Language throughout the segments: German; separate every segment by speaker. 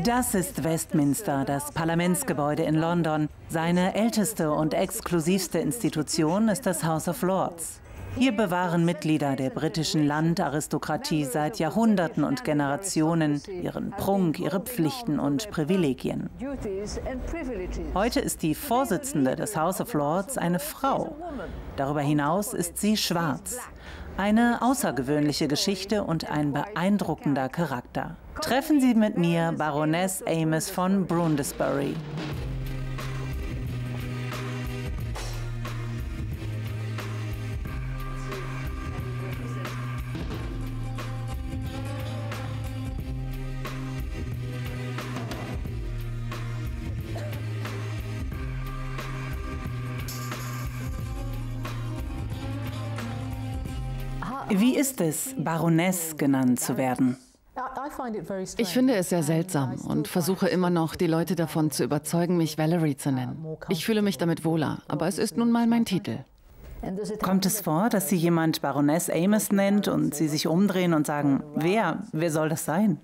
Speaker 1: Das ist Westminster, das Parlamentsgebäude in London. Seine älteste und exklusivste Institution ist das House of Lords. Hier bewahren Mitglieder der britischen Landaristokratie seit Jahrhunderten und Generationen ihren Prunk, ihre Pflichten und Privilegien. Heute ist die Vorsitzende des House of Lords eine Frau. Darüber hinaus ist sie schwarz. Eine außergewöhnliche Geschichte und ein beeindruckender Charakter. Treffen Sie mit mir Baroness Amis von Brundesbury. Wie ist es, Baroness genannt zu werden?
Speaker 2: Ich finde es sehr seltsam und versuche immer noch, die Leute davon zu überzeugen, mich Valerie zu nennen. Ich fühle mich damit wohler, aber es ist nun mal mein Titel.
Speaker 1: Kommt es vor, dass Sie jemand Baroness Amis nennt und Sie sich umdrehen und sagen, wer soll das sein?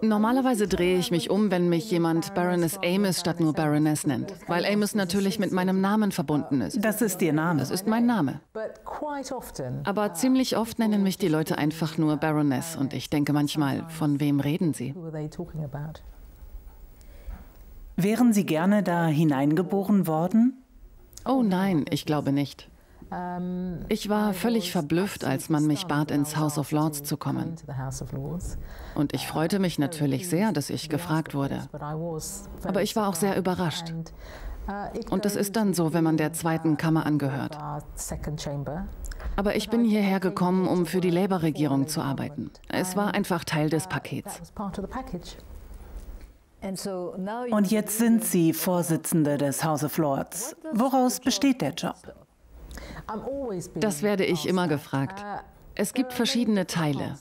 Speaker 2: Normalerweise drehe ich mich um, wenn mich jemand Baroness Amis statt nur Baroness nennt, weil Amis natürlich mit meinem Namen verbunden ist.
Speaker 1: Das ist Ihr Name?
Speaker 2: Das ist mein Name. Aber ziemlich oft nennen mich die Leute einfach nur Baroness und ich denke manchmal, von wem reden sie?
Speaker 1: Wären Sie gerne da hineingeboren worden?
Speaker 2: Oh nein, ich glaube nicht. Ich war völlig verblüfft, als man mich bat, ins House of Lords zu kommen. Und ich freute mich natürlich sehr, dass ich gefragt wurde. Aber ich war auch sehr überrascht. Und das ist dann so, wenn man der zweiten Kammer angehört. Aber ich bin hierher gekommen, um für die Labour-Regierung zu arbeiten. Es war einfach Teil des Pakets.
Speaker 1: Und jetzt sind Sie Vorsitzende des House of Lords. Woraus besteht der Job?
Speaker 2: Das werde ich immer gefragt. Es gibt verschiedene Teile.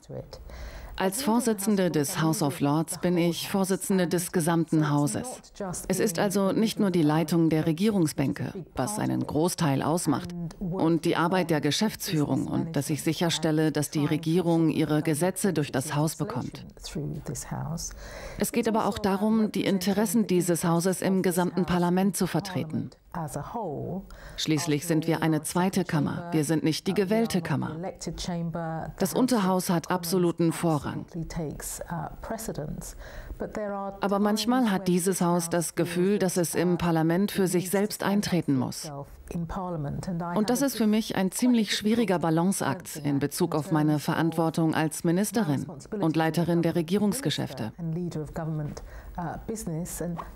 Speaker 2: Als Vorsitzende des House of Lords bin ich Vorsitzende des gesamten Hauses. Es ist also nicht nur die Leitung der Regierungsbänke, was einen Großteil ausmacht, und die Arbeit der Geschäftsführung und dass ich sicherstelle, dass die Regierung ihre Gesetze durch das Haus bekommt. Es geht aber auch darum, die Interessen dieses Hauses im gesamten Parlament zu vertreten. Schließlich sind wir eine zweite Kammer. Wir sind nicht die gewählte Kammer. Das Unterhaus hat absoluten Vorrang. Aber manchmal hat dieses Haus das Gefühl, dass es im Parlament für sich selbst eintreten muss. Und das ist für mich ein ziemlich schwieriger Balanceakt in Bezug auf meine Verantwortung als Ministerin und Leiterin der Regierungsgeschäfte.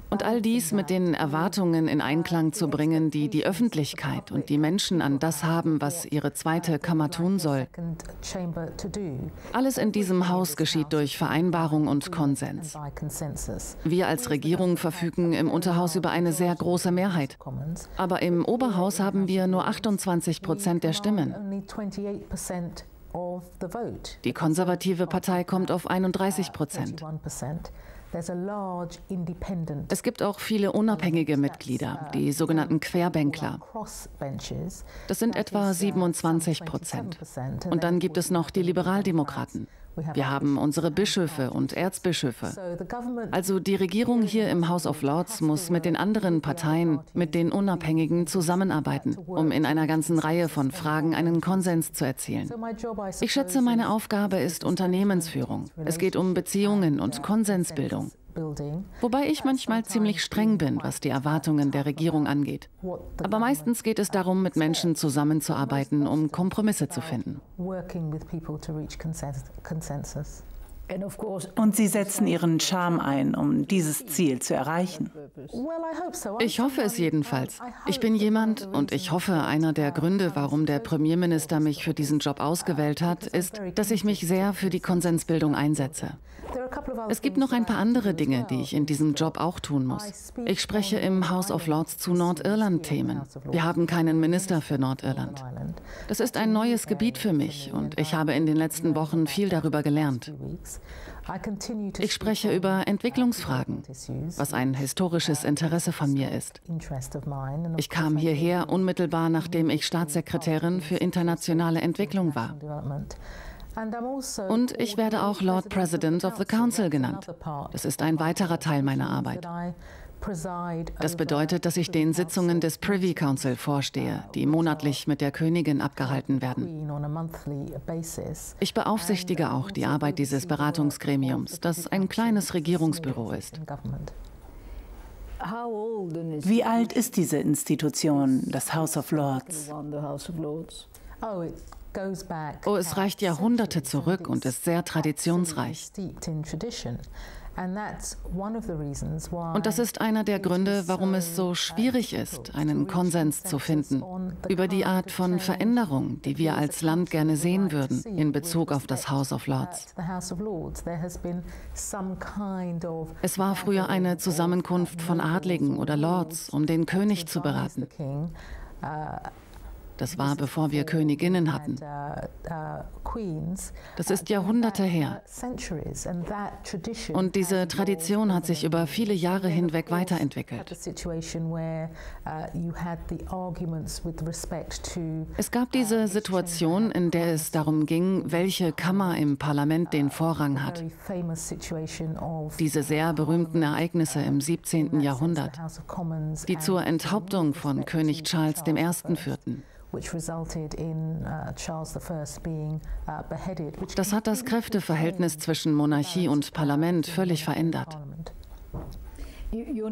Speaker 2: Und all dies mit den Erwartungen in Einklang zu bringen, die die Öffentlichkeit und die Menschen an das haben, was ihre zweite Kammer tun soll. Alles in diesem Haus geschieht durch Vereinbarung und Konsens. Wir als Regierung verfügen im Unterhaus über eine sehr große Mehrheit. Aber im Oberhaus haben wir nur 28% der Stimmen. Die konservative Partei kommt auf 31%. Es gibt auch viele unabhängige Mitglieder, die sogenannten Querbänkler. Das sind etwa 27%. Und dann gibt es noch die Liberaldemokraten. Wir haben unsere Bischöfe und Erzbischöfe. Also die Regierung hier im House of Lords muss mit den anderen Parteien, mit den Unabhängigen zusammenarbeiten, um in einer ganzen Reihe von Fragen einen Konsens zu erzielen. Ich schätze, meine Aufgabe ist Unternehmensführung. Es geht um Beziehungen und Konsensbildung. Wobei ich manchmal ziemlich streng bin, was die Erwartungen der Regierung angeht. Aber meistens geht es darum, mit Menschen zusammenzuarbeiten, um Kompromisse zu finden.
Speaker 1: Und Sie setzen Ihren Charme ein, um dieses Ziel zu erreichen.
Speaker 2: Ich hoffe es jedenfalls. Ich bin jemand, und ich hoffe, einer der Gründe, warum der Premierminister mich für diesen Job ausgewählt hat, ist, dass ich mich sehr für die Konsensbildung einsetze. Es gibt noch ein paar andere Dinge, die ich in diesem Job auch tun muss. Ich spreche im House of Lords zu Nordirland-Themen. Wir haben keinen Minister für Nordirland. Das ist ein neues Gebiet für mich und ich habe in den letzten Wochen viel darüber gelernt. Ich spreche über Entwicklungsfragen, was ein historisches Interesse von mir ist. Ich kam hierher unmittelbar, nachdem ich Staatssekretärin für internationale Entwicklung war. Und ich werde auch Lord President of the Council genannt. Das ist ein weiterer Teil meiner Arbeit. Das bedeutet, dass ich den Sitzungen des Privy Council vorstehe, die monatlich mit der Königin abgehalten werden. Ich beaufsichtige auch die Arbeit dieses Beratungsgremiums, das ein kleines Regierungsbüro ist.
Speaker 1: Wie alt ist diese Institution, das House of Lords?
Speaker 2: Oh, es reicht Jahrhunderte zurück und ist sehr traditionsreich. Und das ist einer der Gründe, warum es so schwierig ist, einen Konsens zu finden über die Art von Veränderung, die wir als Land gerne sehen würden in Bezug auf das House of Lords. Es war früher eine Zusammenkunft von Adligen oder Lords, um den König zu beraten. Das war, bevor wir Königinnen hatten. Das ist Jahrhunderte her. Und diese Tradition hat sich über viele Jahre hinweg weiterentwickelt. Es gab diese Situation, in der es darum ging, welche Kammer im Parlament den Vorrang hat. Diese sehr berühmten Ereignisse im 17. Jahrhundert, die zur Enthauptung von König Charles I. führten. Das hat das Kräfteverhältnis zwischen Monarchie und Parlament völlig verändert.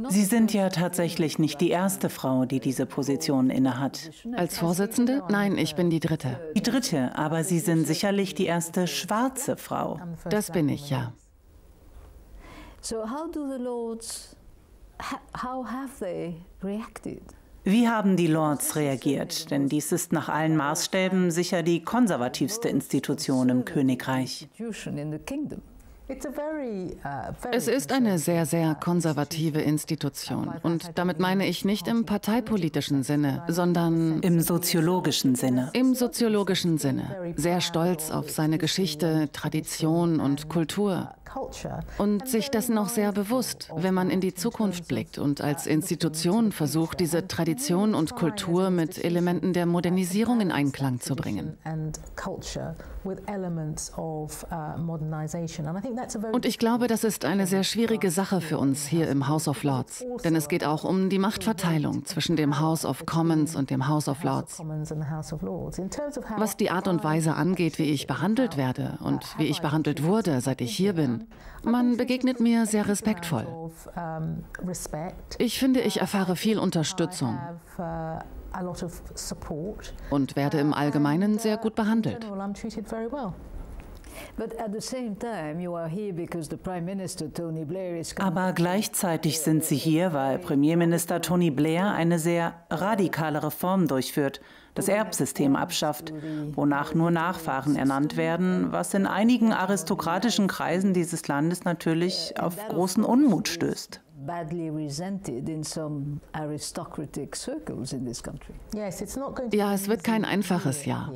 Speaker 1: Sie sind ja tatsächlich nicht die erste Frau, die diese Position innehat.
Speaker 2: Als Vorsitzende? Nein, ich bin die dritte.
Speaker 1: Die dritte, aber Sie sind sicherlich die erste schwarze Frau.
Speaker 2: Das bin ich, ja.
Speaker 1: Wie haben die Lords reagiert? Denn dies ist nach allen Maßstäben sicher die konservativste Institution im Königreich.
Speaker 2: Es ist eine sehr, sehr konservative Institution. Und damit meine ich nicht im parteipolitischen Sinne, sondern
Speaker 1: im soziologischen Sinne.
Speaker 2: Im soziologischen Sinne. Sehr stolz auf seine Geschichte, Tradition und Kultur. Und sich dessen auch sehr bewusst, wenn man in die Zukunft blickt und als Institution versucht, diese Tradition und Kultur mit Elementen der Modernisierung in Einklang zu bringen. Und ich glaube, das ist eine sehr schwierige Sache für uns hier im House of Lords. Denn es geht auch um die Machtverteilung zwischen dem House of Commons und dem House of Lords. Was die Art und Weise angeht, wie ich behandelt werde und wie ich behandelt wurde, seit ich hier bin, man begegnet mir sehr respektvoll. Ich finde, ich erfahre viel Unterstützung und werde im Allgemeinen sehr gut behandelt.
Speaker 1: Aber gleichzeitig sind Sie hier, weil Premierminister Tony Blair eine sehr radikale Reform durchführt, das Erbsystem abschafft, wonach nur Nachfahren ernannt werden, was in einigen aristokratischen Kreisen dieses Landes natürlich auf großen Unmut stößt.
Speaker 2: Ja, es wird kein einfaches Jahr.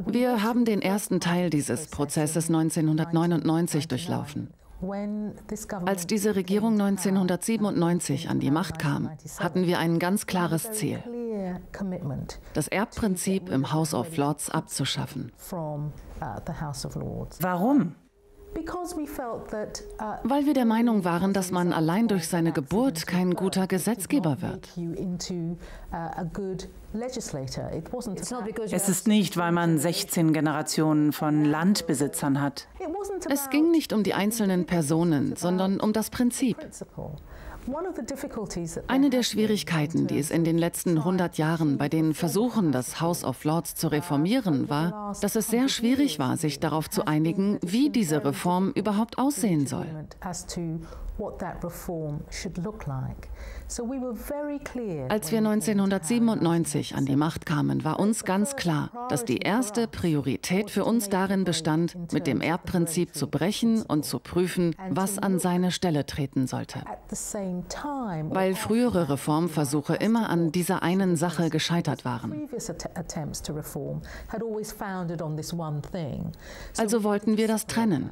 Speaker 2: Wir haben den ersten Teil dieses Prozesses 1999 durchlaufen. Als diese Regierung 1997 an die Macht kam, hatten wir ein ganz klares Ziel: das Erbprinzip im House of Lords abzuschaffen.
Speaker 1: Warum?
Speaker 2: Weil wir der Meinung waren, dass man allein durch seine Geburt kein guter Gesetzgeber wird.
Speaker 1: Es ist nicht, weil man 16 Generationen von Landbesitzern hat.
Speaker 2: Es ging nicht um die einzelnen Personen, sondern um das Prinzip. Eine der Schwierigkeiten, die es in den letzten 100 Jahren bei den Versuchen, das House of Lords zu reformieren, war, dass es sehr schwierig war, sich darauf zu einigen, wie diese Reform überhaupt aussehen soll. Als wir 1997 an die Macht kamen, war uns ganz klar, dass die erste Priorität für uns darin bestand, mit dem Erbprinzip zu brechen und zu prüfen, was an seine Stelle treten sollte. Weil frühere Reformversuche immer an dieser einen Sache gescheitert waren. Also wollten wir das trennen.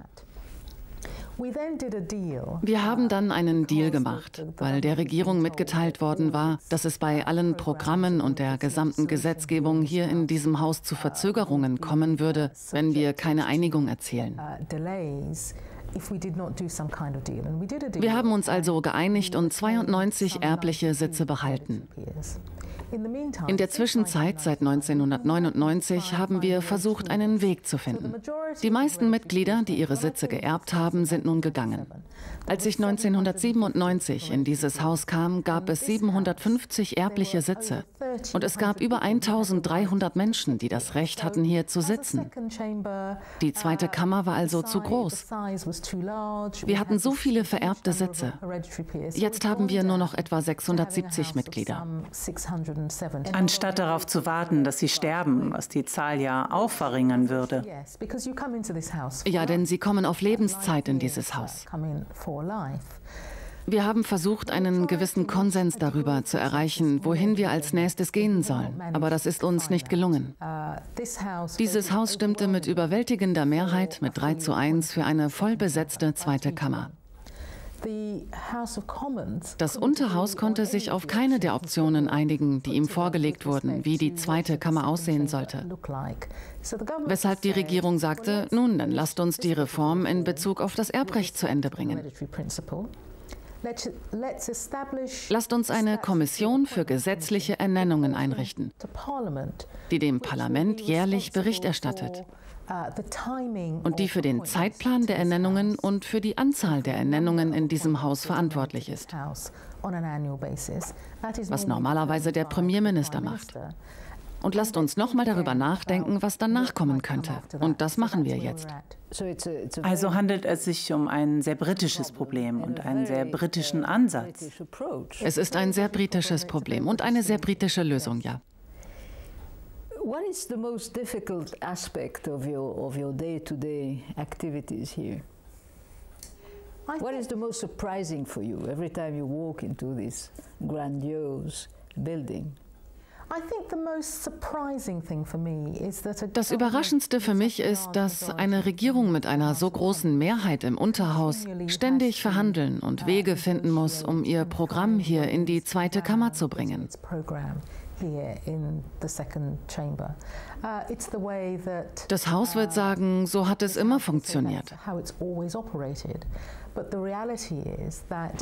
Speaker 2: Wir haben dann einen Deal gemacht, weil der Regierung mitgeteilt worden war, dass es bei allen Programmen und der gesamten Gesetzgebung hier in diesem Haus zu Verzögerungen kommen würde, wenn wir keine Einigung erzielen. Wir haben uns also geeinigt und 92 erbliche Sitze behalten. In der Zwischenzeit, seit 1999, haben wir versucht, einen Weg zu finden. Die meisten Mitglieder, die ihre Sitze geerbt haben, sind nun gegangen. Als ich 1997 in dieses Haus kam, gab es 750 erbliche Sitze. Und es gab über 1300 Menschen, die das Recht hatten, hier zu sitzen. Die zweite Kammer war also zu groß. Wir hatten so viele vererbte Sitze. Jetzt haben wir nur noch etwa 670 Mitglieder.
Speaker 1: Anstatt darauf zu warten, dass sie sterben, was die Zahl ja auch verringern würde.
Speaker 2: Ja, denn sie kommen auf Lebenszeit in dieses Haus. Wir haben versucht, einen gewissen Konsens darüber zu erreichen, wohin wir als nächstes gehen sollen. Aber das ist uns nicht gelungen. Dieses Haus stimmte mit überwältigender Mehrheit mit 3:1 für eine vollbesetzte zweite Kammer. Das Unterhaus konnte sich auf keine der Optionen einigen, die ihm vorgelegt wurden, wie die zweite Kammer aussehen sollte. Weshalb die Regierung sagte, nun, dann lasst uns die Reform in Bezug auf das Erbrecht zu Ende bringen. Lasst uns eine Kommission für gesetzliche Ernennungen einrichten, die dem Parlament jährlich Bericht erstattet und die für den Zeitplan der Ernennungen und für die Anzahl der Ernennungen in diesem Haus verantwortlich ist, was normalerweise der Premierminister macht. Und lasst uns nochmal darüber nachdenken, was danach kommen könnte. Und das machen wir jetzt.
Speaker 1: Also handelt es sich um ein sehr britisches Problem und einen sehr britischen Ansatz.
Speaker 2: Es ist ein sehr britisches Problem und eine sehr britische Lösung, ja.
Speaker 3: What is the most difficult aspect of your day-to-day activities here? What is the most surprising for you every time you walk into this grandiose building?
Speaker 2: Das Überraschendste für mich ist, dass eine Regierung mit einer so großen Mehrheit im Unterhaus ständig verhandeln und Wege finden muss, um ihr Programm hier in die zweite Kammer zu bringen. Das Haus wird sagen, so hat es immer funktioniert.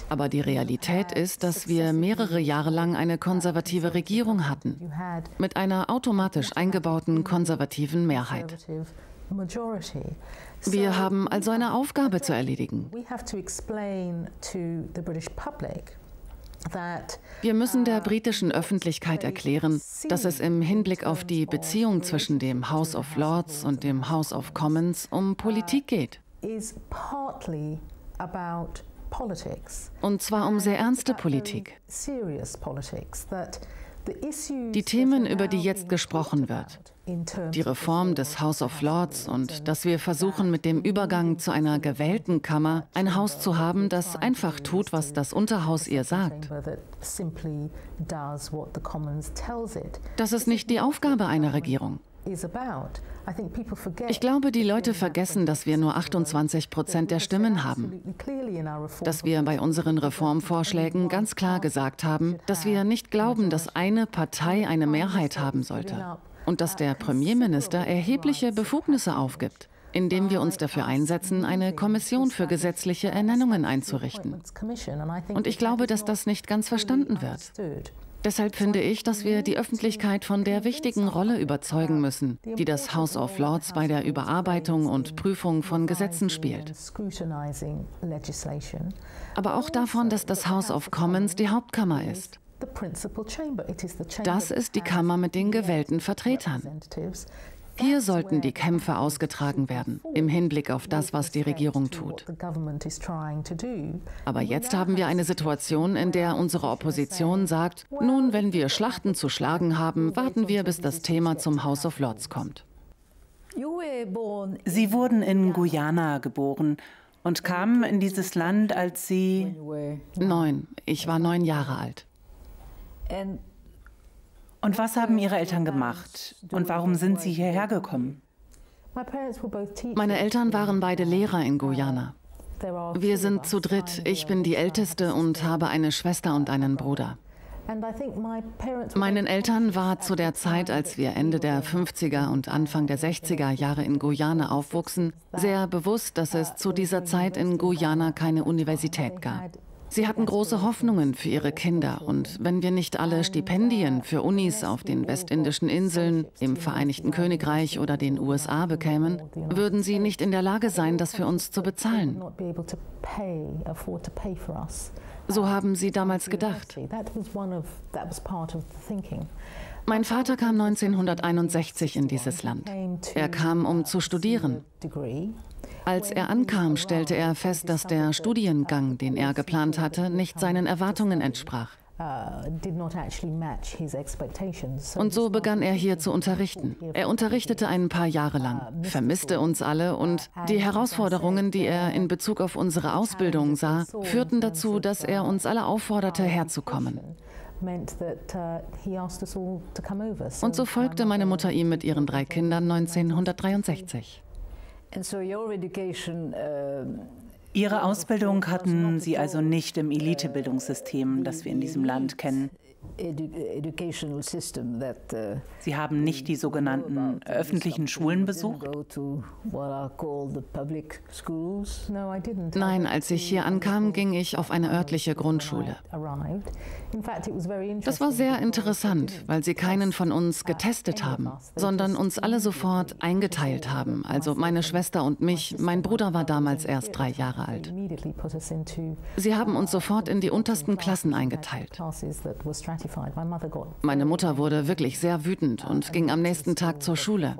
Speaker 2: Aber die Realität ist, dass wir mehrere Jahre lang eine konservative Regierung hatten, mit einer automatisch eingebauten konservativen Mehrheit. Wir haben also eine Aufgabe zu erledigen. Wir müssen der britischen Öffentlichkeit erklären, dass es im Hinblick auf die Beziehung zwischen dem House of Lords und dem House of Commons um Politik geht. Und zwar um sehr ernste Politik. Die Themen, über die jetzt gesprochen wird, die Reform des House of Lords und dass wir versuchen, mit dem Übergang zu einer gewählten Kammer ein Haus zu haben, das einfach tut, was das Unterhaus ihr sagt. Das ist nicht die Aufgabe einer Regierung. Ich glaube, die Leute vergessen, dass wir nur 28% der Stimmen haben. Dass wir bei unseren Reformvorschlägen ganz klar gesagt haben, dass wir nicht glauben, dass eine Partei eine Mehrheit haben sollte. Und dass der Premierminister erhebliche Befugnisse aufgibt, indem wir uns dafür einsetzen, eine Kommission für gesetzliche Ernennungen einzurichten. Und ich glaube, dass das nicht ganz verstanden wird. Deshalb finde ich, dass wir die Öffentlichkeit von der wichtigen Rolle überzeugen müssen, die das House of Lords bei der Überarbeitung und Prüfung von Gesetzen spielt. Aber auch davon, dass das House of Commons die Hauptkammer ist. Das ist die Kammer mit den gewählten Vertretern. Hier sollten die Kämpfe ausgetragen werden, im Hinblick auf das, was die Regierung tut. Aber jetzt haben wir eine Situation, in der unsere Opposition sagt, nun, wenn wir Schlachten zu schlagen haben, warten wir, bis das Thema zum House of Lords kommt.
Speaker 1: Sie wurden in Guyana geboren und kamen in dieses Land, als Sie...
Speaker 2: 9. Ich war 9 Jahre alt.
Speaker 1: Und was haben Ihre Eltern gemacht? Und warum sind Sie hierher gekommen?
Speaker 2: Meine Eltern waren beide Lehrer in Guyana. Wir sind zu dritt. Ich bin die Älteste und habe eine Schwester und einen Bruder. Meinen Eltern war zu der Zeit, als wir Ende der 50er und Anfang der 60er Jahre in Guyana aufwuchsen, sehr bewusst, dass es zu dieser Zeit in Guyana keine Universität gab. Sie hatten große Hoffnungen für ihre Kinder und wenn wir nicht alle Stipendien für Unis auf den westindischen Inseln, im Vereinigten Königreich oder den USA bekämen, würden sie nicht in der Lage sein, das für uns zu bezahlen. So haben sie damals gedacht. Mein Vater kam 1961 in dieses Land. Er kam, um zu studieren. Als er ankam, stellte er fest, dass der Studiengang, den er geplant hatte, nicht seinen Erwartungen entsprach. Und so begann er hier zu unterrichten. Er unterrichtete ein paar Jahre lang, vermisste uns alle und die Herausforderungen, die er in Bezug auf unsere Ausbildung sah, führten dazu, dass er uns alle aufforderte, herzukommen. Und so folgte meine Mutter ihm mit ihren 3 Kindern 1963.
Speaker 1: Ihre Ausbildung hatten Sie also nicht im Elitebildungssystem, das wir in diesem Land kennen. Sie haben nicht die sogenannten öffentlichen Schulen besucht?
Speaker 2: Nein, als ich hier ankam, ging ich auf eine örtliche Grundschule. Das war sehr interessant, weil sie keinen von uns getestet haben, sondern uns alle sofort eingeteilt haben. Also meine Schwester und mich. Mein Bruder war damals erst 3 Jahre alt. Sie haben uns sofort in die untersten Klassen eingeteilt. Meine Mutter wurde wirklich sehr wütend und ging am nächsten Tag zur Schule.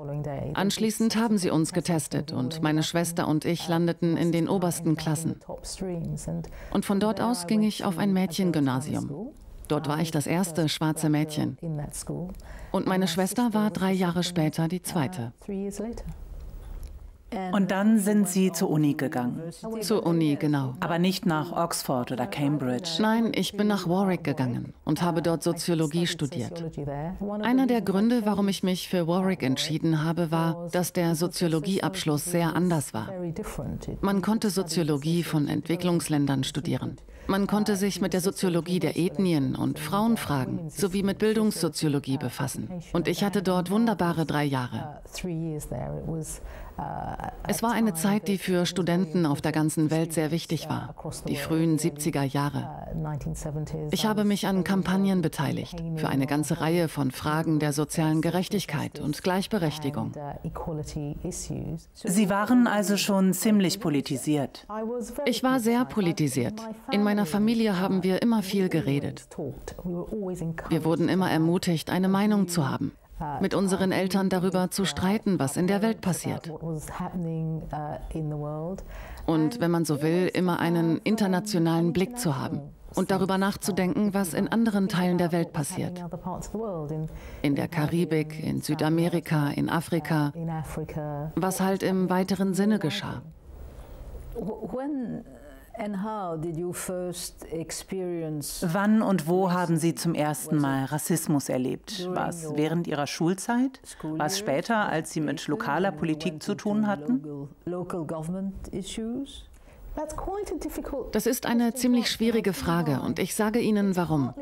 Speaker 2: Anschließend haben sie uns getestet und meine Schwester und ich landeten in den obersten Klassen. Und von dort aus ging ich auf ein Mädchengymnasium. Dort war ich das erste schwarze Mädchen. Und meine Schwester war 3 Jahre später die zweite.
Speaker 1: Und dann sind Sie zur Uni gegangen?
Speaker 2: Zur Uni, genau.
Speaker 1: Aber nicht nach Oxford oder Cambridge?
Speaker 2: Nein, ich bin nach Warwick gegangen und habe dort Soziologie studiert. Einer der Gründe, warum ich mich für Warwick entschieden habe, war, dass der Soziologieabschluss sehr anders war. Man konnte Soziologie von Entwicklungsländern studieren. Man konnte sich mit der Soziologie der Ethnien und Frauenfragen sowie mit Bildungssoziologie befassen. Und ich hatte dort wunderbare 3 Jahre. Es war eine Zeit, die für Studenten auf der ganzen Welt sehr wichtig war, die frühen 70er Jahre. Ich habe mich an Kampagnen beteiligt, für eine ganze Reihe von Fragen der sozialen Gerechtigkeit und Gleichberechtigung.
Speaker 1: Sie waren also schon ziemlich politisiert.
Speaker 2: Ich war sehr politisiert. In meiner Familie haben wir immer viel geredet. Wir wurden immer ermutigt, eine Meinung zu haben. Mit unseren Eltern darüber zu streiten, was in der Welt passiert. Und wenn man so will, immer einen internationalen Blick zu haben und darüber nachzudenken, was in anderen Teilen der Welt passiert. In der Karibik, in Südamerika, in Afrika, was halt im weiteren Sinne geschah.
Speaker 1: Wann und wo haben Sie zum ersten Mal Rassismus erlebt? War es während Ihrer Schulzeit? War es später, als Sie mit lokaler Politik zu tun hatten?
Speaker 2: Das ist eine ziemlich schwierige Frage und ich sage Ihnen warum.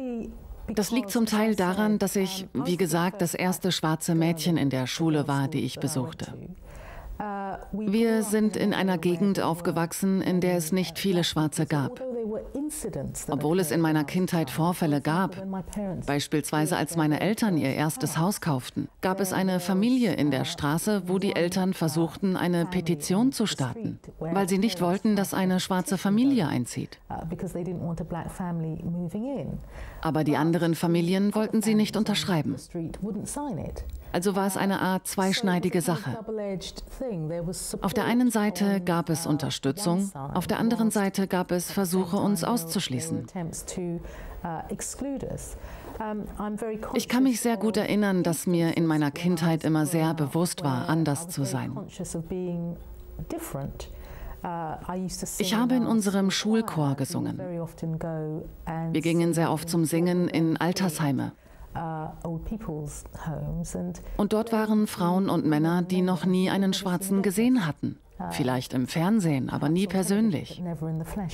Speaker 2: Das liegt zum Teil daran, dass ich, wie gesagt, das erste schwarze Mädchen in der Schule war, die ich besuchte. Wir sind in einer Gegend aufgewachsen, in der es nicht viele Schwarze gab. Obwohl es in meiner Kindheit Vorfälle gab, beispielsweise als meine Eltern ihr erstes Haus kauften, gab es eine Familie in der Straße, wo die Eltern versuchten, eine Petition zu starten, weil sie nicht wollten, dass eine schwarze Familie einzieht. Aber die anderen Familien wollten sie nicht unterschreiben. Also war es eine Art zweischneidige Sache. Auf der einen Seite gab es Unterstützung, auf der anderen Seite gab es Versuche, uns auszuschließen. Ich kann mich sehr gut erinnern, dass mir in meiner Kindheit immer sehr bewusst war, anders zu sein. Ich habe in unserem Schulchor gesungen. Wir gingen sehr oft zum Singen in Altersheime. Und dort waren Frauen und Männer, die noch nie einen Schwarzen gesehen hatten. Vielleicht im Fernsehen, aber nie persönlich.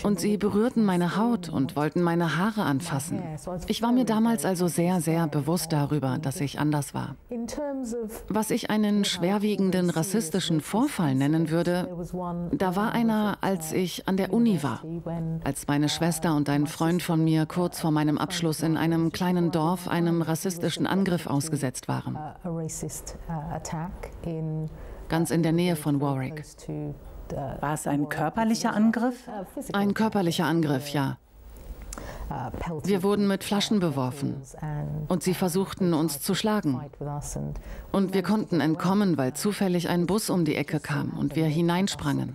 Speaker 2: Und sie berührten meine Haut und wollten meine Haare anfassen. Ich war mir damals also sehr, sehr bewusst darüber, dass ich anders war. Was ich einen schwerwiegenden rassistischen Vorfall nennen würde, da war einer, als ich an der Uni war. Als meine Schwester und ein Freund von mir kurz vor meinem Abschluss in einem kleinen Dorf einem rassistischen Angriff ausgesetzt waren. Ganz in der Nähe von Warwick.
Speaker 1: War es ein körperlicher Angriff?
Speaker 2: Ein körperlicher Angriff, ja. Wir wurden mit Flaschen beworfen und sie versuchten, uns zu schlagen. Und wir konnten entkommen, weil zufällig ein Bus um die Ecke kam und wir hineinsprangen.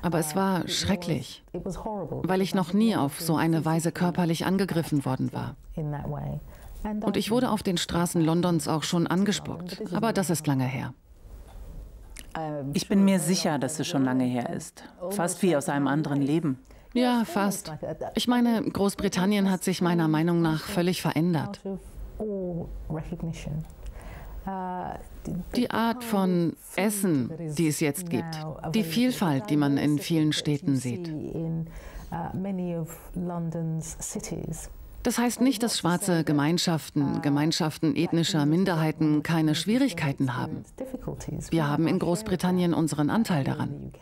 Speaker 2: Aber es war schrecklich, weil ich noch nie auf so eine Weise körperlich angegriffen worden war. Und ich wurde auf den Straßen Londons auch schon angespuckt, aber das ist lange her.
Speaker 1: Ich bin mir sicher, dass es schon lange her ist. Fast wie aus einem anderen Leben.
Speaker 2: Ja, fast. Ich meine, Großbritannien hat sich meiner Meinung nach völlig verändert. Die Art von Essen, die es jetzt gibt, die Vielfalt, die man in vielen Städten sieht. Das heißt nicht, dass schwarze Gemeinschaften ethnischer Minderheiten keine Schwierigkeiten haben. Wir haben in Großbritannien unseren Anteil daran.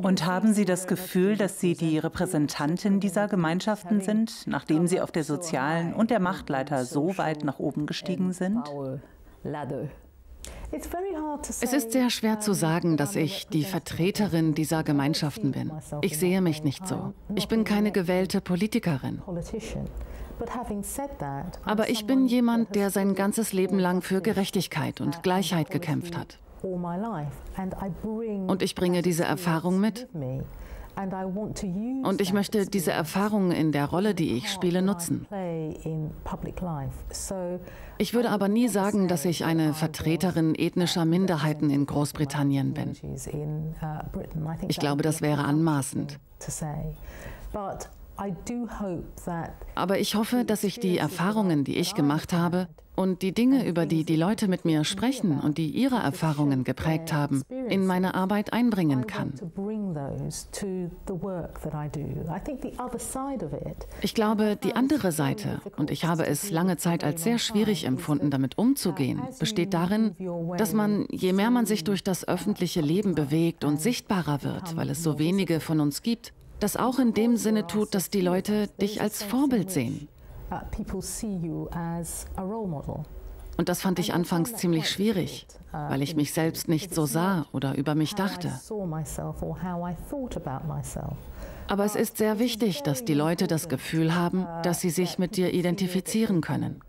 Speaker 1: Und haben Sie das Gefühl, dass Sie die Repräsentantin dieser Gemeinschaften sind, nachdem Sie auf der sozialen und der Machtleiter so weit nach oben gestiegen sind?
Speaker 2: Es ist sehr schwer zu sagen, dass ich die Vertreterin dieser Gemeinschaften bin. Ich sehe mich nicht so. Ich bin keine gewählte Politikerin. Aber ich bin jemand, der sein ganzes Leben lang für Gerechtigkeit und Gleichheit gekämpft hat. Und ich bringe diese Erfahrung mit. Und ich möchte diese Erfahrung in der Rolle, die ich spiele, nutzen. Ich würde aber nie sagen, dass ich eine Vertreterin ethnischer Minderheiten in Großbritannien bin. Ich glaube, das wäre anmaßend. Aber ich hoffe, dass ich die Erfahrungen, die ich gemacht habe, und die Dinge, über die die Leute mit mir sprechen und die ihre Erfahrungen geprägt haben, in meine Arbeit einbringen kann. Ich glaube, die andere Seite, und ich habe es lange Zeit als sehr schwierig empfunden, damit umzugehen, besteht darin, dass man, je mehr man sich durch das öffentliche Leben bewegt und sichtbarer wird, weil es so wenige von uns gibt, das auch in dem Sinne tut, dass die Leute dich als Vorbild sehen. Und das fand ich anfangs ziemlich schwierig, weil ich mich selbst nicht so sah oder über mich dachte. Aber es ist sehr wichtig, dass die Leute das Gefühl haben, dass sie sich mit dir identifizieren können.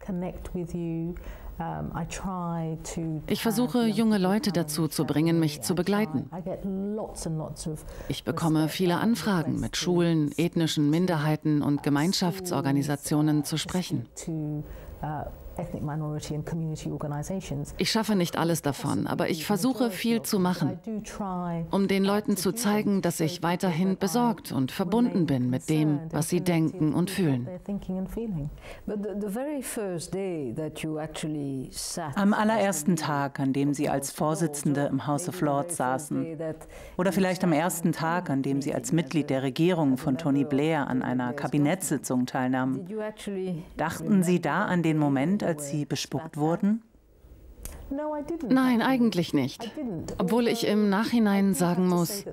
Speaker 2: Ich versuche, junge Leute dazu zu bringen, mich zu begleiten. Ich bekomme viele Anfragen, mit Schulen, ethnischen Minderheiten und Gemeinschaftsorganisationen zu sprechen. Ich schaffe nicht alles davon, aber ich versuche, viel zu machen, um den Leuten zu zeigen, dass ich weiterhin besorgt und verbunden bin mit dem, was sie denken und fühlen.
Speaker 1: Am allerersten Tag, an dem Sie als Vorsitzende im House of Lords saßen, oder vielleicht am ersten Tag, an dem Sie als Mitglied der Regierung von Tony Blair an einer Kabinettssitzung teilnahmen, dachten Sie da an den Moment, als Sie bespuckt wurden?
Speaker 2: Nein, eigentlich nicht. Obwohl ich im Nachhinein sagen muss,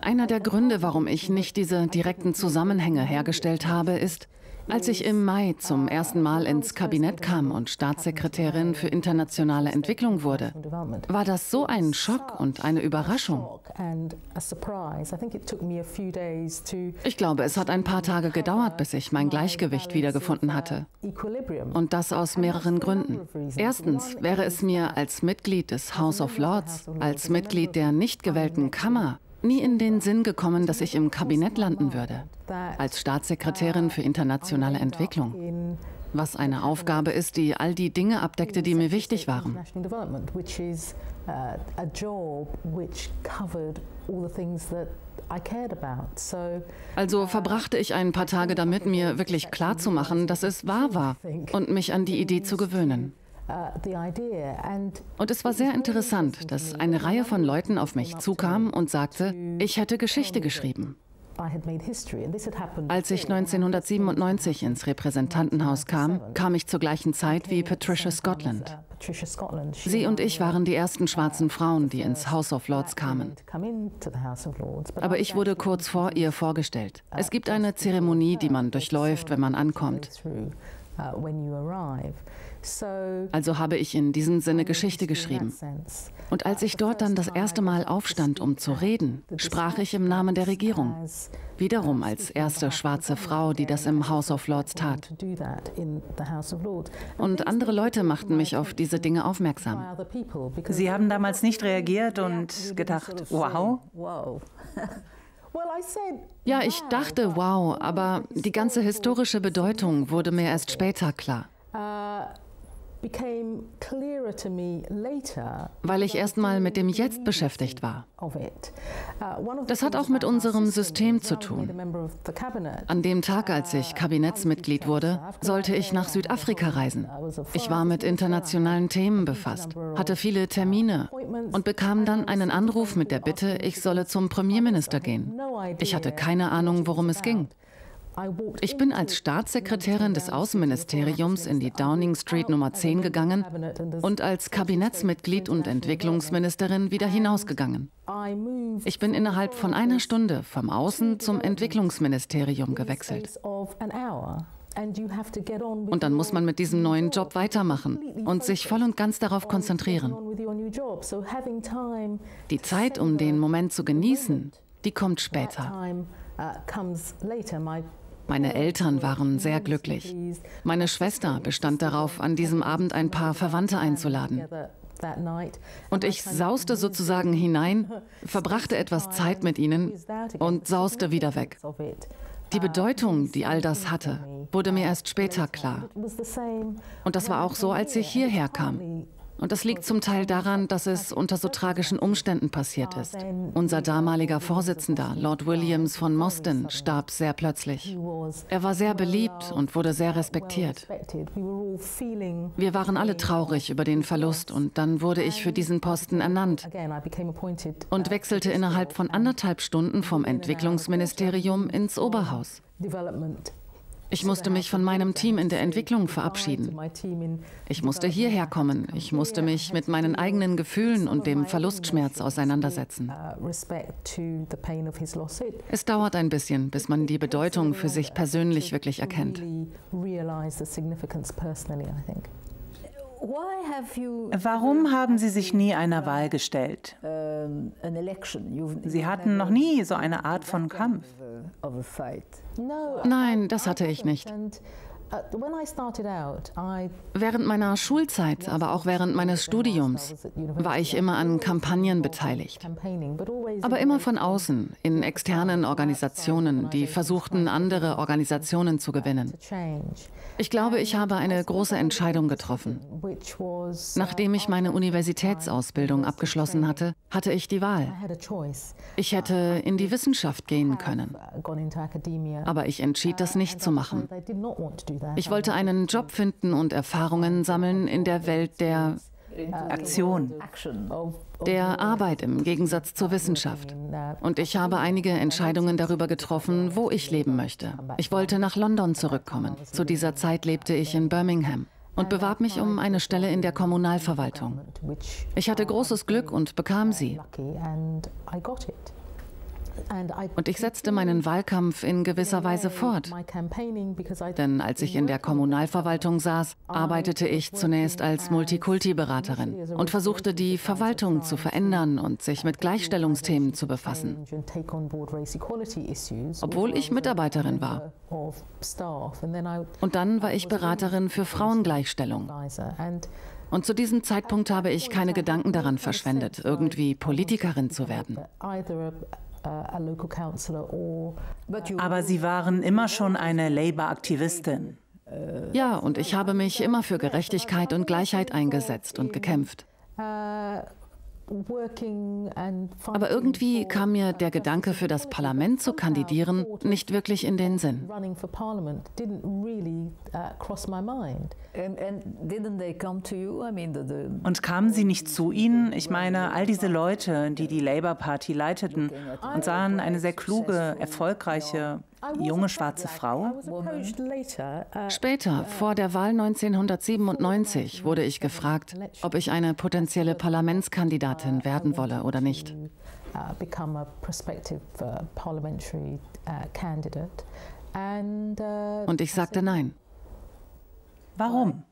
Speaker 2: einer der Gründe, warum ich nicht diese direkten Zusammenhänge hergestellt habe, ist, als ich im Mai zum ersten Mal ins Kabinett kam und Staatssekretärin für internationale Entwicklung wurde, war das so ein Schock und eine Überraschung. Ich glaube, es hat ein paar Tage gedauert, bis ich mein Gleichgewicht wiedergefunden hatte. Und das aus mehreren Gründen. Erstens wäre es mir als Mitglied des House of Lords, als Mitglied der nicht gewählten Kammer, nie in den Sinn gekommen, dass ich im Kabinett landen würde, als Staatssekretärin für internationale Entwicklung, was eine Aufgabe ist, die all die Dinge abdeckte, die mir wichtig waren. Also verbrachte ich ein paar Tage damit, mir wirklich klarzumachen, dass es wahr war und mich an die Idee zu gewöhnen. Und es war sehr interessant, dass eine Reihe von Leuten auf mich zukam und sagte, ich hätte Geschichte geschrieben. Als ich 1997 ins Repräsentantenhaus kam, kam ich zur gleichen Zeit wie Patricia Scotland. Sie und ich waren die ersten schwarzen Frauen, die ins House of Lords kamen. Aber ich wurde kurz vor ihr vorgestellt. Es gibt eine Zeremonie, die man durchläuft, wenn man ankommt. Also habe ich in diesem Sinne Geschichte geschrieben. Und als ich dort dann das erste Mal aufstand, um zu reden, sprach ich im Namen der Regierung. Wiederum als erste schwarze Frau, die das im House of Lords tat. Und andere Leute machten mich auf diese Dinge aufmerksam.
Speaker 1: Sie haben damals nicht reagiert und gedacht, wow?
Speaker 2: Ja, ich dachte, wow, aber die ganze historische Bedeutung wurde mir erst später klar. Weil ich erst mal mit dem Jetzt beschäftigt war. Das hat auch mit unserem System zu tun. An dem Tag, als ich Kabinettsmitglied wurde, sollte ich nach Südafrika reisen. Ich war mit internationalen Themen befasst, hatte viele Termine und bekam dann einen Anruf mit der Bitte, ich solle zum Premierminister gehen. Ich hatte keine Ahnung, worum es ging. Ich bin als Staatssekretärin des Außenministeriums in die Downing Street Nummer 10 gegangen und als Kabinettsmitglied und Entwicklungsministerin wieder hinausgegangen. Ich bin innerhalb von einer Stunde vom Außen- zum Entwicklungsministerium gewechselt. Und dann muss man mit diesem neuen Job weitermachen und sich voll und ganz darauf konzentrieren. Die Zeit, um den Moment zu genießen, die kommt später. Meine Eltern waren sehr glücklich. Meine Schwester bestand darauf, an diesem Abend ein paar Verwandte einzuladen. Und ich sauste sozusagen hinein, verbrachte etwas Zeit mit ihnen und sauste wieder weg. Die Bedeutung, die all das hatte, wurde mir erst später klar. Und das war auch so, als ich hierher kam. Und das liegt zum Teil daran, dass es unter so tragischen Umständen passiert ist. Unser damaliger Vorsitzender, Lord Williams von Mostyn, starb sehr plötzlich. Er war sehr beliebt und wurde sehr respektiert. Wir waren alle traurig über den Verlust und dann wurde ich für diesen Posten ernannt und wechselte innerhalb von 1,5 Stunden vom Entwicklungsministerium ins Oberhaus. Ich musste mich von meinem Team in der Entwicklung verabschieden. Ich musste hierher kommen. Ich musste mich mit meinen eigenen Gefühlen und dem Verlustschmerz auseinandersetzen. Es dauert ein bisschen, bis man die Bedeutung für sich persönlich wirklich erkennt.
Speaker 1: Warum haben Sie sich nie einer Wahl gestellt? Sie hatten noch nie so eine Art von Kampf.
Speaker 2: Nein, das hatte ich nicht. Während meiner Schulzeit, aber auch während meines Studiums, war ich immer an Kampagnen beteiligt. Aber immer von außen, in externen Organisationen, die versuchten, andere Organisationen zu gewinnen. Ich glaube, ich habe eine große Entscheidung getroffen. Nachdem ich meine Universitätsausbildung abgeschlossen hatte, hatte ich die Wahl. Ich hätte in die Wissenschaft gehen können. Aber ich entschied, das nicht zu machen. Ich wollte einen Job finden und Erfahrungen sammeln in der Welt der
Speaker 1: Aktion.
Speaker 2: Der Arbeit im Gegensatz zur Wissenschaft. Und ich habe einige Entscheidungen darüber getroffen, wo ich leben möchte. Ich wollte nach London zurückkommen. Zu dieser Zeit lebte ich in Birmingham und bewarb mich um eine Stelle in der Kommunalverwaltung. Ich hatte großes Glück und bekam sie. Und ich setzte meinen Wahlkampf in gewisser Weise fort. Denn als ich in der Kommunalverwaltung saß, arbeitete ich zunächst als Multikulti-Beraterin und versuchte, die Verwaltung zu verändern und sich mit Gleichstellungsthemen zu befassen. Obwohl ich Mitarbeiterin war. Und dann war ich Beraterin für Frauengleichstellung. Und zu diesem Zeitpunkt habe ich keine Gedanken daran verschwendet, irgendwie Politikerin zu werden.
Speaker 1: Aber Sie waren immer schon eine Labour-Aktivistin.
Speaker 2: Ja, und ich habe mich immer für Gerechtigkeit und Gleichheit eingesetzt und gekämpft. Aber irgendwie kam mir der Gedanke, für das Parlament zu kandidieren, nicht wirklich in den Sinn.
Speaker 1: Und kamen sie nicht zu Ihnen? Ich meine, all diese Leute, die die Labour Party leiteten und sahen eine sehr kluge, erfolgreiche, junge schwarze Frau?
Speaker 2: Später, vor der Wahl 1997, wurde ich gefragt, ob ich eine potenzielle Parlamentskandidatin werden wolle oder nicht. Und ich sagte nein.
Speaker 1: Warum?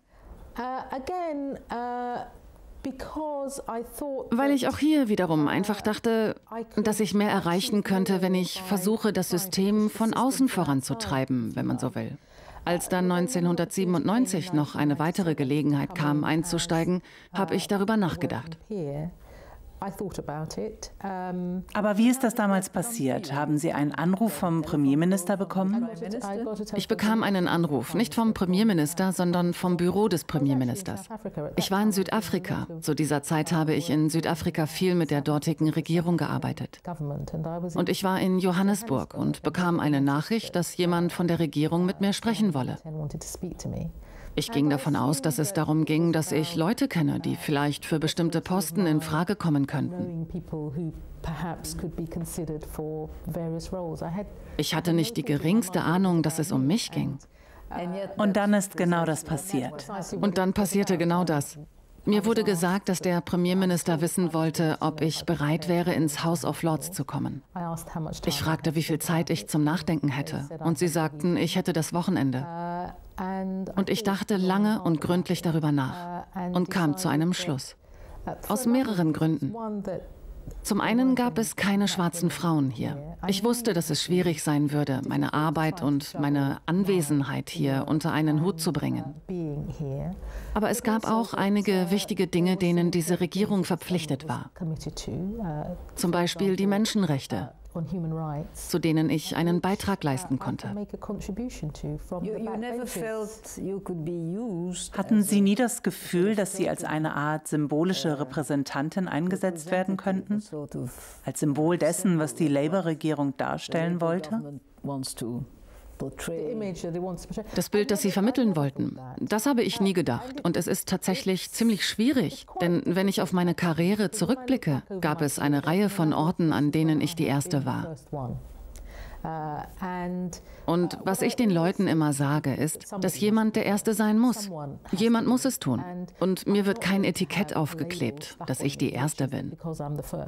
Speaker 2: Weil ich auch hier wiederum einfach dachte, dass ich mehr erreichen könnte, wenn ich versuche, das System von außen voranzutreiben, wenn man so will. Als dann 1997 noch eine weitere Gelegenheit kam, einzusteigen, habe ich darüber nachgedacht.
Speaker 1: Aber wie ist das damals passiert? Haben Sie einen Anruf vom Premierminister bekommen?
Speaker 2: Ich bekam einen Anruf, nicht vom Premierminister, sondern vom Büro des Premierministers. Ich war in Südafrika. Zu dieser Zeit habe ich in Südafrika viel mit der dortigen Regierung gearbeitet. Und ich war in Johannesburg und bekam eine Nachricht, dass jemand von der Regierung mit mir sprechen wolle. Ich ging davon aus, dass es darum ging, dass ich Leute kenne, die vielleicht für bestimmte Posten in Frage kommen könnten. Ich hatte nicht die geringste Ahnung, dass es um mich ging.
Speaker 1: Und dann ist genau das passiert.
Speaker 2: Und dann passierte genau das. Mir wurde gesagt, dass der Premierminister wissen wollte, ob ich bereit wäre, ins House of Lords zu kommen. Ich fragte, wie viel Zeit ich zum Nachdenken hätte. Und sie sagten, ich hätte das Wochenende. Und ich dachte lange und gründlich darüber nach und kam zu einem Schluss. Aus mehreren Gründen. Zum einen gab es keine schwarzen Frauen hier. Ich wusste, dass es schwierig sein würde, meine Arbeit und meine Anwesenheit hier unter einen Hut zu bringen. Aber es gab auch einige wichtige Dinge, denen diese Regierung verpflichtet war. Zum Beispiel die Menschenrechte, zu denen ich einen Beitrag leisten konnte.
Speaker 1: Hatten Sie nie das Gefühl, dass Sie als eine Art symbolische Repräsentantin eingesetzt werden könnten? Als Symbol dessen, was die Labour-Regierung darstellen wollte?
Speaker 2: Das Bild, das sie vermitteln wollten, das habe ich nie gedacht. Und es ist tatsächlich ziemlich schwierig. Denn wenn ich auf meine Karriere zurückblicke, gab es eine Reihe von Orten, an denen ich die Erste war. Und was ich den Leuten immer sage, ist, dass jemand der Erste sein muss. Jemand muss es tun. Und mir wird kein Etikett aufgeklebt, dass ich die Erste bin.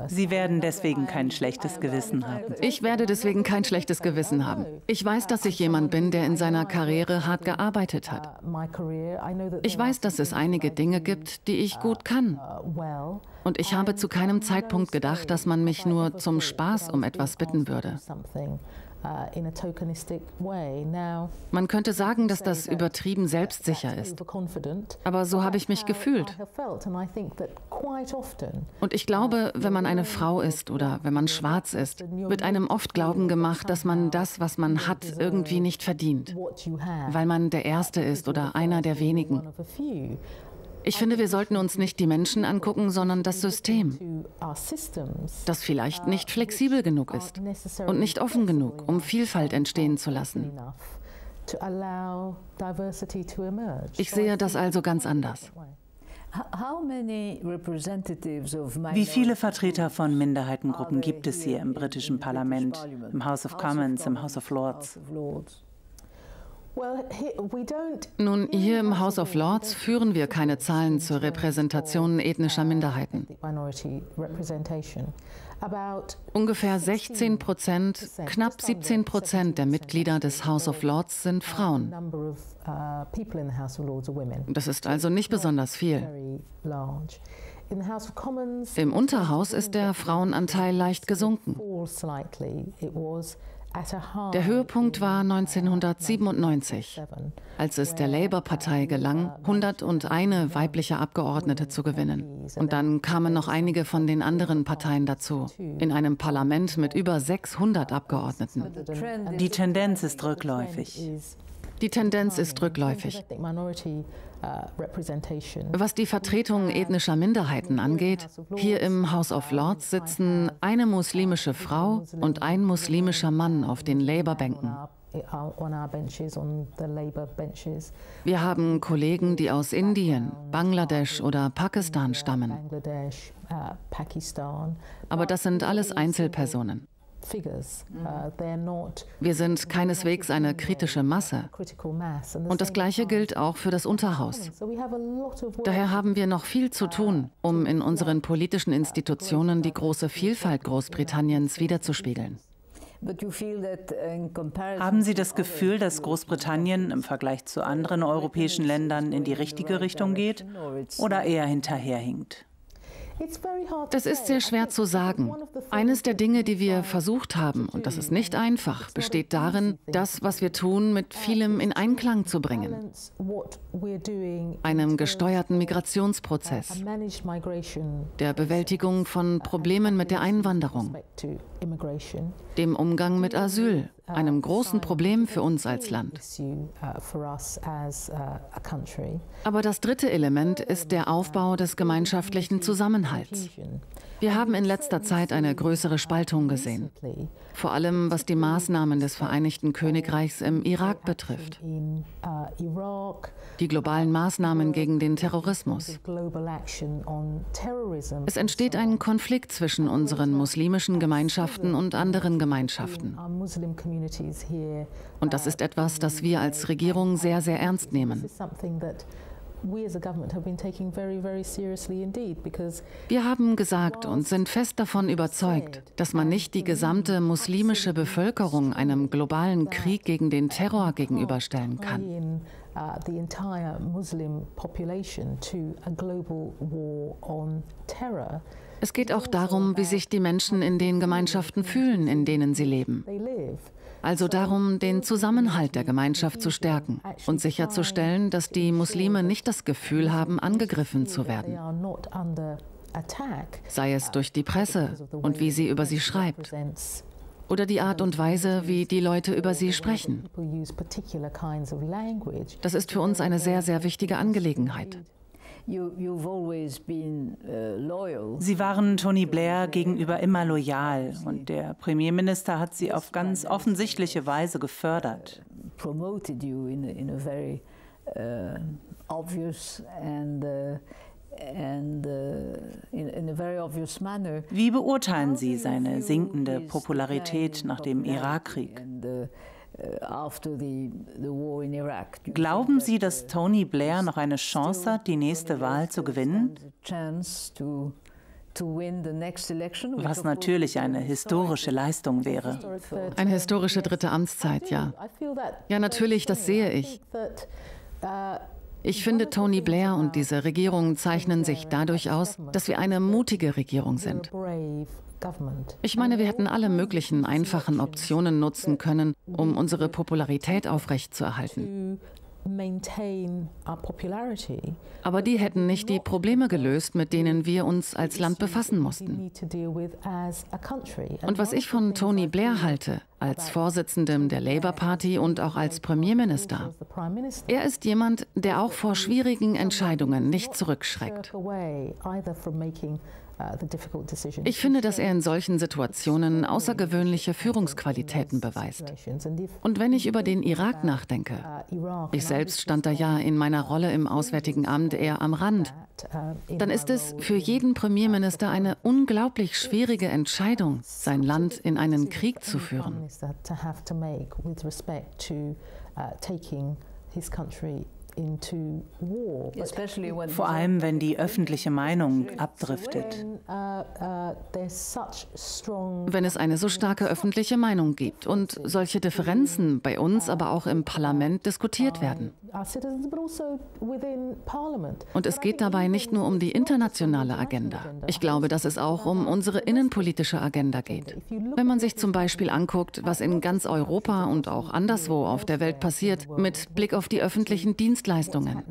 Speaker 1: Sie werden deswegen kein schlechtes Gewissen haben.
Speaker 2: Ich werde deswegen kein schlechtes Gewissen haben. Ich weiß, dass ich jemand bin, der in seiner Karriere hart gearbeitet hat. Ich weiß, dass es einige Dinge gibt, die ich gut kann. Und ich habe zu keinem Zeitpunkt gedacht, dass man mich nur zum Spaß um etwas bitten würde. Man könnte sagen, dass das übertrieben selbstsicher ist. Aber so habe ich mich gefühlt. Und ich glaube, wenn man eine Frau ist oder wenn man schwarz ist, wird einem oft Glauben gemacht, dass man das, was man hat, irgendwie nicht verdient, weil man der Erste ist oder einer der wenigen. Ich finde, wir sollten uns nicht die Menschen angucken, sondern das System, das vielleicht nicht flexibel genug ist und nicht offen genug, um Vielfalt entstehen zu lassen. Ich sehe das also ganz anders.
Speaker 1: Wie viele Vertreter von Minderheitengruppen gibt es hier im britischen Parlament, im House of Commons, im House of Lords?
Speaker 2: Nun, hier im House of Lords führen wir keine Zahlen zur Repräsentation ethnischer Minderheiten. Ungefähr 16%, knapp 17% der Mitglieder des House of Lords sind Frauen. Das ist also nicht besonders viel. Im Unterhaus ist der Frauenanteil leicht gesunken. Der Höhepunkt war 1997, als es der Labour-Partei gelang, 101 weibliche Abgeordnete zu gewinnen. Und dann kamen noch einige von den anderen Parteien dazu, in einem Parlament mit über 600 Abgeordneten.
Speaker 1: Die Tendenz ist rückläufig.
Speaker 2: Die Tendenz ist rückläufig. Was die Vertretung ethnischer Minderheiten angeht, hier im House of Lords sitzen eine muslimische Frau und ein muslimischer Mann auf den Labour-Bänken. Wir haben Kollegen, die aus Indien, Bangladesch oder Pakistan stammen. Aber das sind alles Einzelpersonen. Wir sind keineswegs eine kritische Masse. Und das Gleiche gilt auch für das Unterhaus. Daher haben wir noch viel zu tun, um in unseren politischen Institutionen die große Vielfalt Großbritanniens widerzuspiegeln.
Speaker 1: Haben Sie das Gefühl, dass Großbritannien im Vergleich zu anderen europäischen Ländern in die richtige Richtung geht oder eher hinterherhinkt?
Speaker 2: Das ist sehr schwer zu sagen. Eines der Dinge, die wir versucht haben, und das ist nicht einfach, besteht darin, das, was wir tun, mit vielem in Einklang zu bringen. Einem gesteuerten Migrationsprozess, der Bewältigung von Problemen mit der Einwanderung, dem Umgang mit Asyl, einem großen Problem für uns als Land. Aber das dritte Element ist der Aufbau des gemeinschaftlichen Zusammenhalts. Wir haben in letzter Zeit eine größere Spaltung gesehen, vor allem was die Maßnahmen des Vereinigten Königreichs im Irak betrifft, die globalen Maßnahmen gegen den Terrorismus. Es entsteht ein Konflikt zwischen unseren muslimischen Gemeinschaften und anderen Gemeinschaften. Und das ist etwas, das wir als Regierung sehr, sehr ernst nehmen. Wir haben gesagt und sind fest davon überzeugt, dass man nicht die gesamte muslimische Bevölkerung einem globalen Krieg gegen den Terror gegenüberstellen kann. Es geht auch darum, wie sich die Menschen in den Gemeinschaften fühlen, in denen sie leben. Also darum, den Zusammenhalt der Gemeinschaft zu stärken und sicherzustellen, dass die Muslime nicht das Gefühl haben, angegriffen zu werden. Sei es durch die Presse und wie sie über sie schreibt. Oder die Art und Weise, wie die Leute über sie sprechen. Das ist für uns eine sehr, sehr wichtige Angelegenheit.
Speaker 1: Sie waren Tony Blair gegenüber immer loyal und der Premierminister hat Sie auf ganz offensichtliche Weise gefördert. Wie beurteilen Sie seine sinkende Popularität nach dem Irakkrieg? Glauben Sie, dass Tony Blair noch eine Chance hat, die nächste Wahl zu gewinnen? Was natürlich eine historische Leistung wäre.
Speaker 2: Eine historische dritte Amtszeit, ja. Ja, natürlich, das sehe ich. Ich finde, Tony Blair und diese Regierung zeichnen sich dadurch aus, dass wir eine mutige Regierung sind. Ich meine, wir hätten alle möglichen einfachen Optionen nutzen können, um unsere Popularität aufrechtzuerhalten. Aber die hätten nicht die Probleme gelöst, mit denen wir uns als Land befassen mussten. Und was ich von Tony Blair halte, als Vorsitzendem der Labour Party und auch als Premierminister, er ist jemand, der auch vor schwierigen Entscheidungen nicht zurückschreckt. Ich finde, dass er in solchen Situationen außergewöhnliche Führungsqualitäten beweist. Und wenn ich über den Irak nachdenke, ich selbst stand da ja in meiner Rolle im Auswärtigen Amt eher am Rand, dann ist es für jeden Premierminister eine unglaublich schwierige Entscheidung, sein Land in einen Krieg zu führen.
Speaker 1: Vor allem, wenn die öffentliche Meinung abdriftet.
Speaker 2: Wenn es eine so starke öffentliche Meinung gibt und solche Differenzen bei uns, aber auch im Parlament diskutiert werden. Und es geht dabei nicht nur um die internationale Agenda. Ich glaube, dass es auch um unsere innenpolitische Agenda geht. Wenn man sich zum Beispiel anguckt, was in ganz Europa und auch anderswo auf der Welt passiert, mit Blick auf die öffentlichen Dienstleistungen, Dienstleistungen,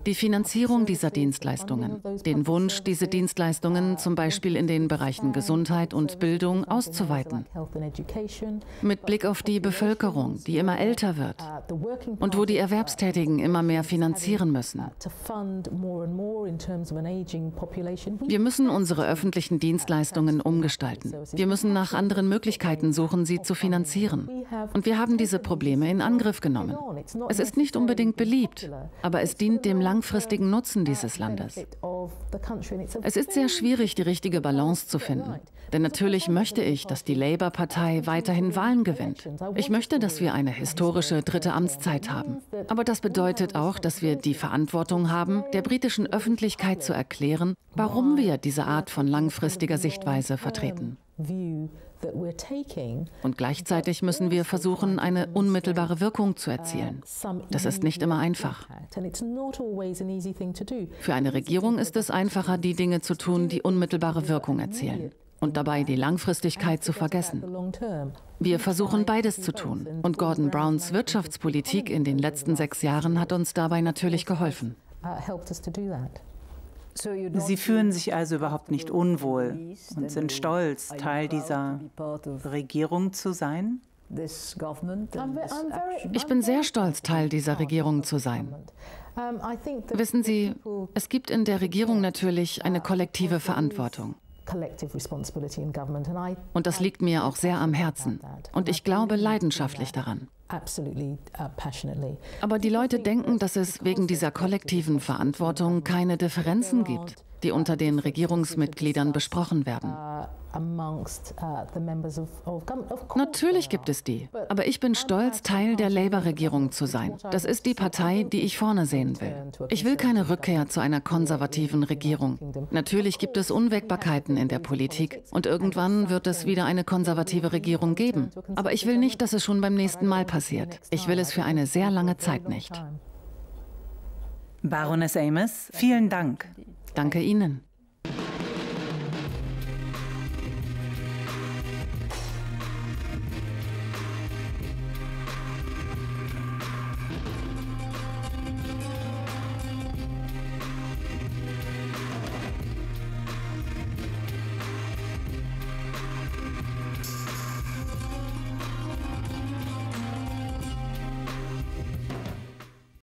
Speaker 2: die Finanzierung dieser Dienstleistungen, den Wunsch, diese Dienstleistungen zum Beispiel in den Bereichen Gesundheit und Bildung auszuweiten. Mit Blick auf die Bevölkerung, die immer älter wird und wo die Erwerbstätigen immer mehr finanzieren müssen. Wir müssen unsere öffentlichen Dienstleistungen umgestalten. Wir müssen nach anderen Möglichkeiten suchen, sie zu finanzieren. Und wir haben diese Probleme in Angriff genommen. Es ist nicht unbedingt beliebt, aber es dient dem langfristigen Nutzen dieses Landes. Es ist sehr schwierig, die richtige Balance zu finden. Denn natürlich möchte ich, dass die Labour-Partei weiterhin Wahlen gewinnt. Ich möchte, dass wir eine historische dritte Amtszeit haben. Aber das bedeutet auch, dass wir die Verantwortung haben, der britischen Öffentlichkeit zu erklären, warum wir diese Art von langfristiger Sichtweise vertreten. Und gleichzeitig müssen wir versuchen, eine unmittelbare Wirkung zu erzielen. Das ist nicht immer einfach. Für eine Regierung ist es einfacher, die Dinge zu tun, die unmittelbare Wirkung erzielen. Und dabei die Langfristigkeit zu vergessen. Wir versuchen beides zu tun. Und Gordon Browns Wirtschaftspolitik in den letzten 6 Jahren hat uns dabei natürlich geholfen.
Speaker 1: Sie fühlen sich also überhaupt nicht unwohl und sind stolz, Teil dieser Regierung zu sein?
Speaker 2: Ich bin sehr stolz, Teil dieser Regierung zu sein. Wissen Sie, es gibt in der Regierung natürlich eine kollektive Verantwortung. Und das liegt mir auch sehr am Herzen. Und ich glaube leidenschaftlich daran. Aber die Leute denken, dass es wegen dieser kollektiven Verantwortung keine Differenzen gibt, die unter den Regierungsmitgliedern besprochen werden. Natürlich gibt es die, aber ich bin stolz, Teil der Labour-Regierung zu sein. Das ist die Partei, die ich vorne sehen will. Ich will keine Rückkehr zu einer konservativen Regierung. Natürlich gibt es Unwägbarkeiten in der Politik und irgendwann wird es wieder eine konservative Regierung geben. Aber ich will nicht, dass es schon beim nächsten Mal passiert. Ich will es für eine sehr lange Zeit nicht.
Speaker 1: Baroness Amos, vielen Dank.
Speaker 2: Danke Ihnen.